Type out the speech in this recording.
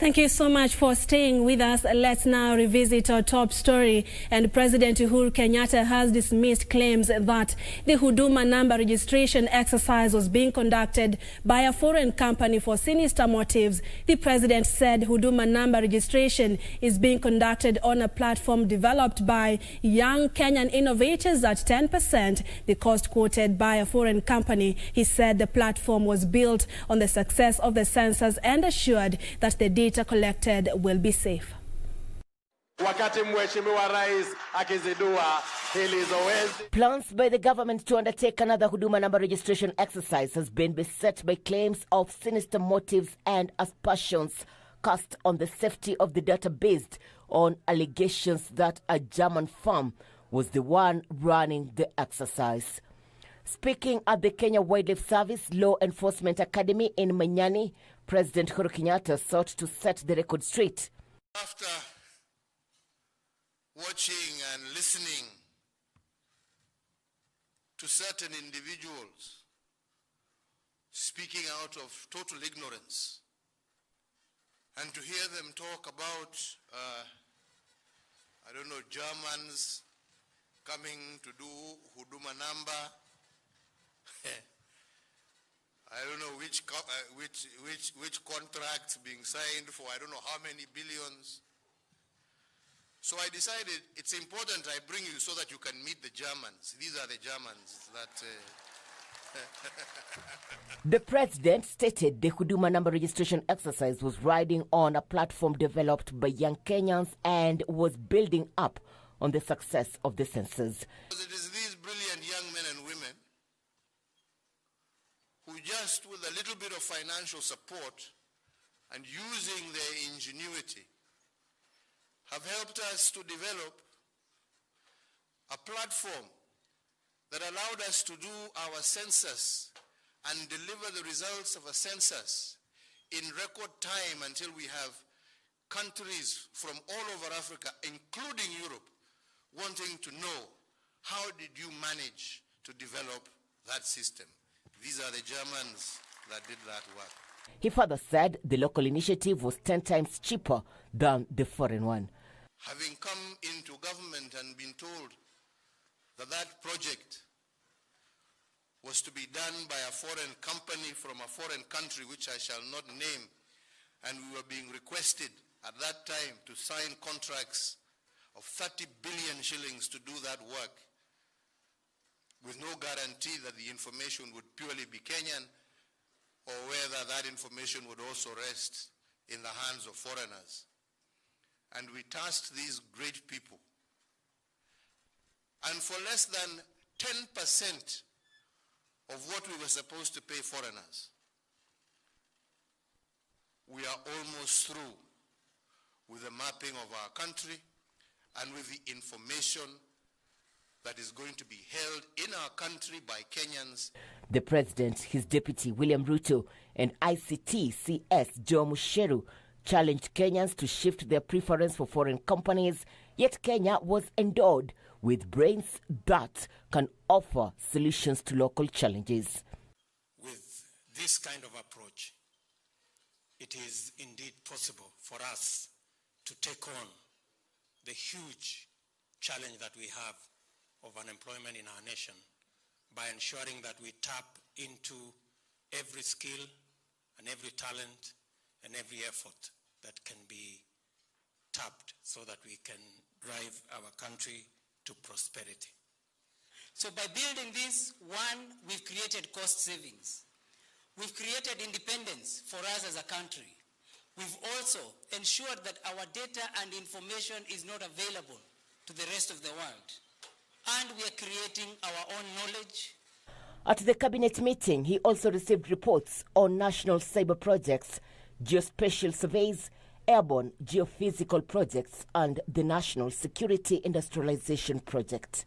Thank you so much for staying with us. Let's now revisit our top story. And President Uhuru Kenyatta has dismissed claims that the Huduma number registration exercise was being conducted by a foreign company for sinister motives. The president said Huduma number registration is being conducted on a platform developed by young Kenyan innovators at 10%, the cost quoted by a foreign company. He said the platform was built on the success of the census and assured that the data collected will be safe. Plans by the government to undertake another Huduma number registration exercise has been beset by claims of sinister motives and aspersions cast on the safety of the data based on allegations that a German firm was the one running the exercise. Speaking at the Kenya Wildlife Service Law Enforcement Academy in Manyani, President Uhuru Kenyatta sought to set the record straight. After watching and listening to certain individuals speaking out of total ignorance, and to hear them talk about, Germans coming to do Huduma number, I don't know which contracts being signed for I don't know how many billions. So I decided it's important I bring you so that you can meet the Germans. These are the Germans that... The president stated the Huduma number registration exercise was riding on a platform developed by young Kenyans and was building up on the success of the census. It is these brilliant young men and women who just with a little bit of financial support and using their ingenuity have helped us to develop a platform that allowed us to do our census and deliver the results of a census in record time until we have countries from all over Africa, including Europe, wanting to know how did you manage to develop that system. These are the Germans that did that work. He further said the local initiative was 10 times cheaper than the foreign one. Having come into government and been told that that project was to be done by a foreign company from a foreign country which I shall not name, and we were being requested at that time to sign contracts of 30 billion shillings to do that work, with no guarantee that the information would purely be Kenyan or whether that information would also rest in the hands of foreigners. And we tasked these great people. And for less than 10% of what we were supposed to pay foreigners, we are almost through with the mapping of our country and with the information that is going to be held in our country by Kenyans. The president, his deputy William Ruto, and ICT CS Joe Musheru challenged Kenyans to shift their preference for foreign companies, yet Kenya was endowed with brains that can offer solutions to local challenges. With this kind of approach, it is indeed possible for us to take on the huge challenge that we have of unemployment in our nation by ensuring that we tap into every skill and every talent and every effort that can be tapped so that we can drive our country to prosperity. So by building this, one, we've created cost savings. We've created independence for us as a country. We've also ensured that our data and information is not available to the rest of the world. And we are creating our own knowledge. At the cabinet meeting, he also received reports on national cyber projects, geospatial surveys, airborne geophysical projects, and the National Security Industrialization Project.